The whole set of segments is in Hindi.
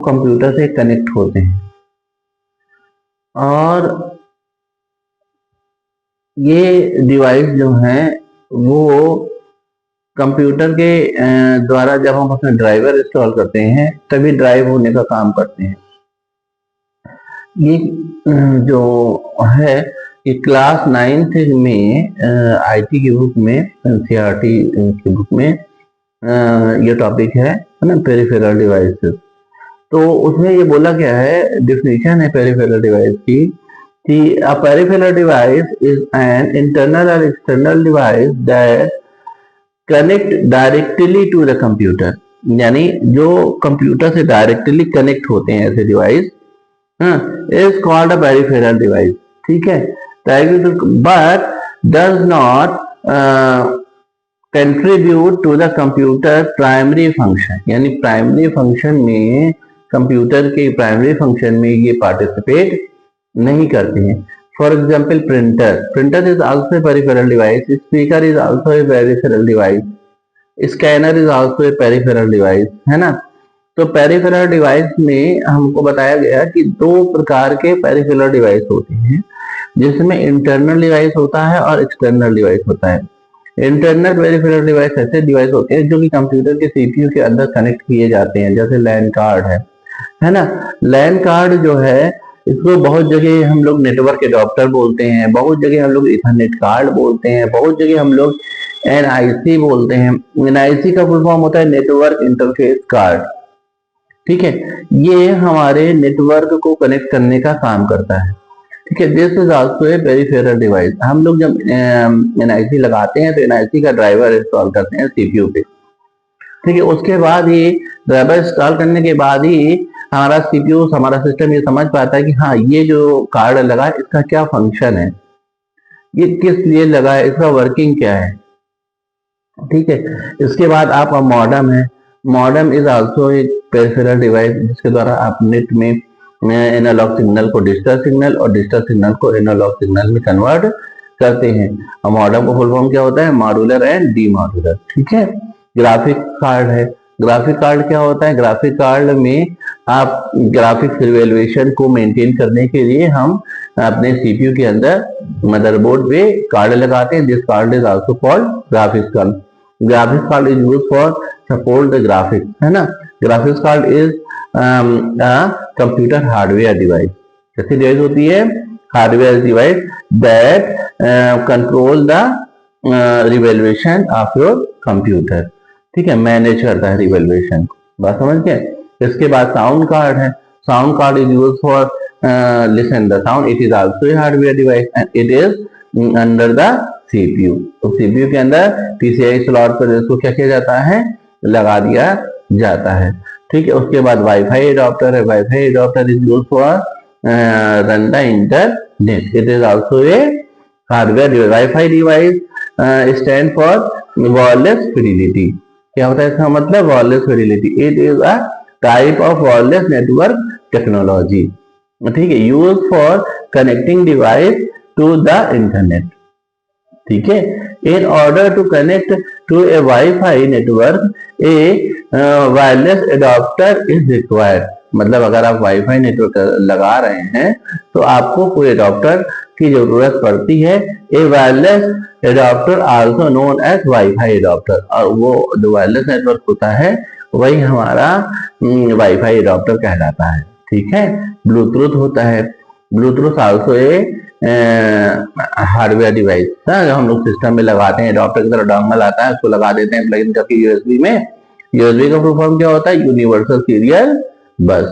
कंप्यूटर से कनेक्ट होते हैं और ये डिवाइस जो हैं वो कंप्यूटर के द्वारा जब हम अपना ड्राइवर इंस्टॉल करते हैं तभी ड्राइव होने का काम करते हैं। ये जो है ये क्लास 9th में आईटी की बुक में एनसीईआरटी की बुक में ये टॉपिक है ना, पेरिफेरल डिवाइसेस। तो उसमें ये बोला गया है, डिफिनेशन है पेरिफेरल डिवाइस की कि a peripheral device is an internal or external device that connect directly to the computer, यानी जो कंप्यूटर से डायरेक्टली कनेक्ट होते हैं ऐसे device is called a peripheral device। ठीक है, but does not contribute to the computer primary function, यानी प्राइमरी फंक्शन में कंप्यूटर के प्राइमरी फंक्शन में ये पार्टिसिपेट नहीं करते हैं। For example printer is also A peripheral device, speaker is also A peripheral device, scanner is also A peripheral device, है ना। तो पेरिफेरल डिवाइस में हमको बताया गया कि दो प्रकार के पेरिफेरल डिवाइस होते हैं, जिसमें इंटरनल डिवाइस होता है और एक्सटर्नल डिवाइस होता है। इंटरनल पेरिफेरल डिवाइस ऐसे डिवाइस होते हैं जो कि कंप्यूटर के सीपीयू के अंदर कनेक्ट किए जाते हैं, जैसे लैन कार्ड है ना। लैन कार्ड जो है इसको बहुत जगह हम लोग नेटवर्क एडाप्टर बोलते हैं, बहुत जगह हम लोग इथरनेट कार्ड बोलते हैं, बहुत जगह हम लोग एनआईसी बोलते हैं। एनआईसी का फुल फॉर्म होता है नेटवर्क इंटरफेस कार्ड। ठीक है, ये हमारे नेटवर्क को कनेक्ट करने का काम करता है। ठीक है, this is also A peripheral device. हम लोग जब एनआईसी लगाते हैं तो एनआईसी का ड्राइवर इंस्टॉल करते हैं सीपीयू पे। ठीक है, उसके बाद ही ड्राइवर इंस्टॉल करने के बाद ही हमारा सीपीयू हमारा सिस्टम ये समझ पाता है कि हाँ ये जो कार्ड लगा है इसका क्या फंक्शन है, ये किस लिए लगा है, इसका वर्किंग क्या है। ठीक है, इसके बाद आपका मॉडेम है। मॉडेम इज आल्सो एक पेरिफेरल डिवाइस जिसके द्वारा आप नेट में एनालॉग सिग्नल को डिजिटल सिग्नल और डिजिटल सिग्नल को एनालॉग सिग्नल में कन्वर्ट करते हैं। और मॉडेम का फुल फॉर्म क्या होता है, मॉड्यूलर एंड डी मॉड्यूलर। ठीक है, ग्राफिक कार्ड है। ग्राफिक कार्ड क्या होता है, ग्राफिक कार्ड में आप ग्राफिक्स इवैल्यूएशन को मेंटेन करने के लिए हम अपने सीपीयू के अंदर मदरबोर्ड पे कार्ड लगाते हैं। This card is also called graphics card. Graphics card is used for support the graphics, है ना। Graphics card is computer hardware device. कैसी डिवाइस होती है, hardware device that control the revaluation of your computer. ठीक है, मैनेज करता है रिवैल्यूएशन, बात समझ गए। इसके बाद साउंड कार्ड है। Sound card is used for listen the sound. It is also a hardware device and it is under the CPU. तो सीपीयू के अंदर पीसीआई स्लॉट पर इसको क्या किया जाता है, लगा दिया जाता है। ठीक है, उसके बाद वाईफाई एडाप्टर है। WiFi adapter is used for run the internet. It is also a hardware device. WiFi device stand for wireless fidelity. क्या होता है इसका मतलब, wireless fidelity. It is a type of wireless network technology. ठीक है, use for connecting device to the internet. ठीक है, in order to connect to a WiFi network a wireless adapter is required. मतलब अगर आप वाईफाई नेटवर्क लगा रहे हैं तो आपको कोई एडाप्टर की जरूरत पड़ती है। A wireless adapter also known as wifi adapter. और वो जो वायरलेस नेटवर्क होता है वही हमारा वाईफाई एडाप्टर कहलाता है। ठीक है, ब्लूटूथ होता है। Bluetooth also a hardware device, जो हम लोग सिस्टम में लगाते हैं। एडाप्टर की तरह डोंगल आता है, उसको लगा देते हैं प्लग इन करके यूएसबी में। यूएसबी का फुल फॉर्म क्या होता है, यूनिवर्सल सीरियल बस।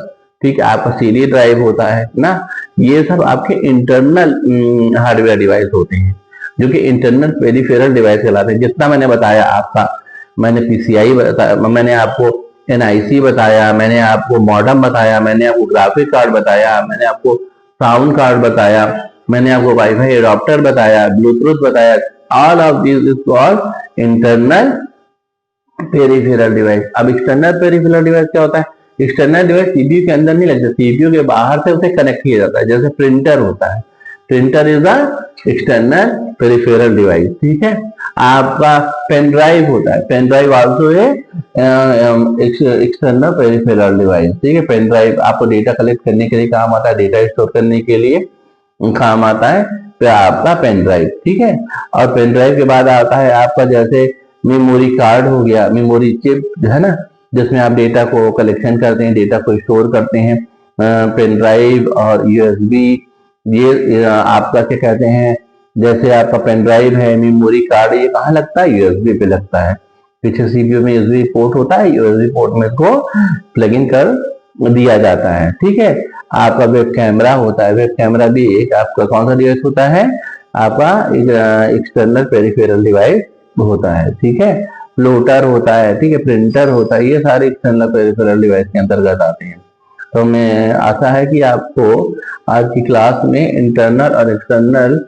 ठीक है, आपका सीडी ड्राइव होता है ना। ये सब आपके इंटरनल हार्डवेयर डिवाइस होते हैं जो कि इंटरनल पेरिफेरल डिवाइस कहलाते हैं। जितना मैंने बताया आपका, मैंने पीसीआई बताया, मैंने आपको एनआईसी बताया, मैंने आपको मॉडेम बताया, मैंने आपको ग्राफिक कार्ड बताया, मैंने आपको साउंड कार्ड बताया, मैंने आपको वाईफाई एडाप्टर बताया, ब्लूटूथ बताया। All of this is called internal peripheral device. अब एक्सटर्नल पेरिफेरल डिवाइस क्या होता है, एक्सटर्नल डिवाइस सीपीयू के अंदर नहीं लगता, सीपीयू के बाहर से उसे कनेक्ट किया जाता है। जैसे प्रिंटर होता है, printer is a external peripheral device, ठीक है। आपका पेन ड्राइव होता है, पेन ड्राइव आल्सो है एक्सटर्नल पेरिफेरल डिवाइस, ठीक है। पेन ड्राइव आपको डेटा कलेक्ट करने के लिए काम आता है, डेटा स्टोर करने के लिए काम आता है तो आपका पेन ड्राइव, ठीक है। और पेन ड्राइव के बाद आता है आपका जैसे मेमोरी कार्ड हो गया, मेमोरी चिप है ना, जिसमें आप डेटा को कलेक्शन करते हैं, डेटा को स्टोर करते हैं। पेन ड्राइव और यूएसबी, ये आपका क्या कहते हैं, जैसे आपका पेन ड्राइव है, मेमोरी कार्ड, ये कहाँ लगता है, यूएसबी पे लगता है। पीछे सीपीयू में यूएसबी पोर्ट होता है, यूएसबी पोर्ट में इसको प्लग इन कर दिया जाता है, ठीक है। आपका वेब कैमरा होता है, वेब कैमरा भी एक आपका कौन सा डिवाइस होता है, आपका एक्सटर्नल पेरिफेरल डिवाइस होता है, ठीक है। फ्लोटर होता है, ठीक है, प्रिंटर होता है, ये सारे एक्सटर्नल पेरिफेरल डिवाइस के अंतर्गत आते हैं। तो मैं आशा है कि आपको आज की क्लास में इंटरनल और एक्सटर्नल